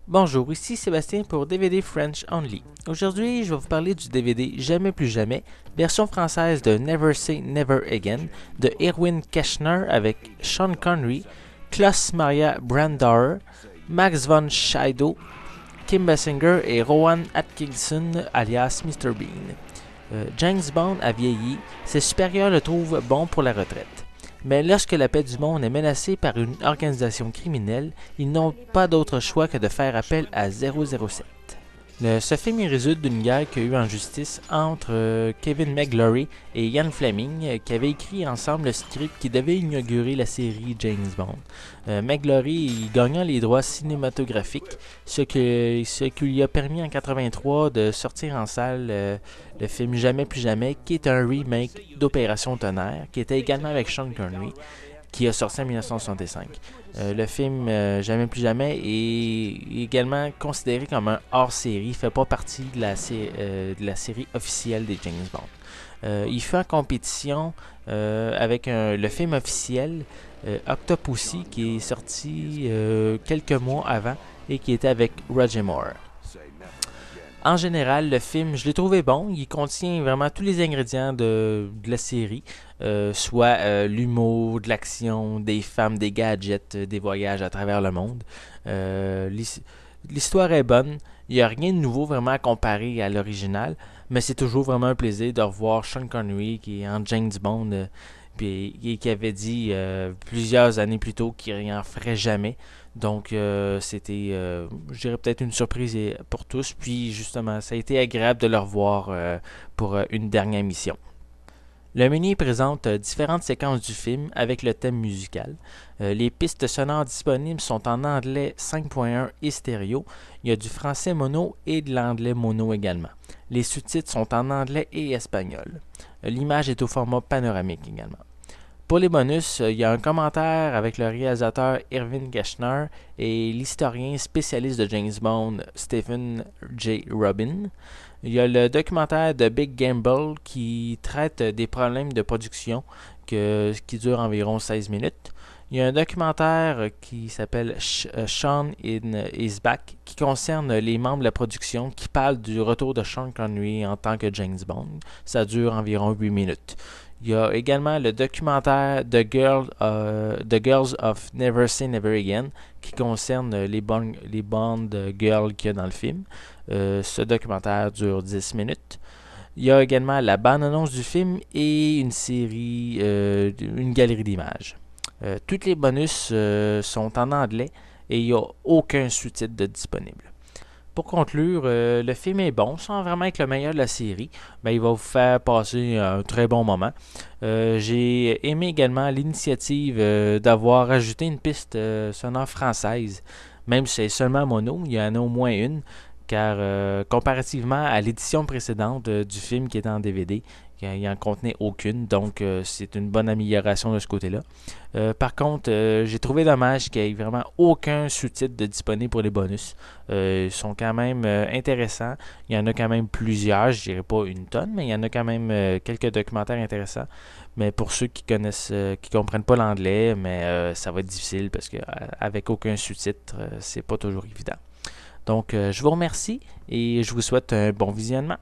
Bonjour, ici Sébastien pour DVD French Only. Aujourd'hui, je vais vous parler du DVD Jamais plus jamais, version française de Never Say Never Again de Erwin Keschner avec Sean Connery, Klaus Maria Brandauer, Max von Sydow, Kim Basinger et Rowan Atkinson alias Mr. Bean. James Bond a vieilli, ses supérieurs le trouvent bon pour la retraite. Mais lorsque la paix du monde est menacée par une organisation criminelle, ils n'ont pas d'autre choix que de faire appel à 007. Ce film résulte d'une guerre qu'il y a eu en justice entre Kevin McGlory et Ian Fleming, qui avaient écrit ensemble le script qui devait inaugurer la série James Bond. McGlory gagnant les droits cinématographiques, ce qui lui a permis en 1983 de sortir en salle le film Jamais plus jamais, qui est un remake d'Opération Tonnerre, qui était également avec Sean Connery, qui a sorti en 1965. Le film Jamais plus jamais est également considéré comme un hors-série, il ne fait pas partie de la série officielle des James Bond. Il fait en compétition avec le film officiel Octopussy, qui est sorti quelques mois avant et qui était avec Roger Moore. En général, le film, je l'ai trouvé bon. Il contient vraiment tous les ingrédients de la série, soit l'humour, de l'action, des femmes, des gadgets, des voyages à travers le monde. L'histoire est bonne. Il n'y a rien de nouveau vraiment à comparer à l'original, mais c'est toujours vraiment un plaisir de revoir Sean Connery qui est en James Bond et qui avait dit plusieurs années plus tôt qu'il n'en ferait jamais. Donc, c'était, je dirais peut-être une surprise pour tous. Puis, justement, ça a été agréable de le revoir pour une dernière mission. Le menu présente différentes séquences du film avec le thème musical. Les pistes sonores disponibles sont en anglais 5.1 et stéréo. Il y a du français mono et de l'anglais mono également. Les sous-titres sont en anglais et espagnol. L'image est au format panoramique également. Pour les bonus, il y a un commentaire avec le réalisateur Erwin Keschner et l'historien spécialiste de James Bond Stephen J. Rubin. Il y a le documentaire de Big Gamble qui traite des problèmes de production qui dure environ 16 minutes. Il y a un documentaire qui s'appelle Sean is Back qui concerne les membres de la production qui parle du retour de Sean Connery en tant que James Bond. Ça dure environ 8 minutes. Il y a également le documentaire The Girls of Never Say Never Again qui concerne les Bond girls qu'il y a dans le film. Ce documentaire dure 10 minutes. Il y a également la bande-annonce du film et une galerie d'images. Tous les bonus sont en anglais et il n'y a aucun sous-titre de disponible. Pour conclure, le film est bon, sans vraiment être le meilleur de la série, mais il va vous faire passer un très bon moment. J'ai aimé également l'initiative d'avoir ajouté une piste sonore française, même si c'est seulement mono, il y en a au moins une, car comparativement à l'édition précédente du film qui était en DVD, il n'en contenait aucune, donc c'est une bonne amélioration de ce côté-là. Par contre, j'ai trouvé dommage qu'il n'y ait vraiment aucun sous-titre de disponible pour les bonus. Ils sont quand même intéressants. Il y en a quand même plusieurs, je dirais pas une tonne, mais il y en a quand même quelques documentaires intéressants. Mais pour ceux qui connaissent, qui comprennent pas l'anglais, mais ça va être difficile parce que avec aucun sous-titre, c'est pas toujours évident. Donc, je vous remercie et je vous souhaite un bon visionnement.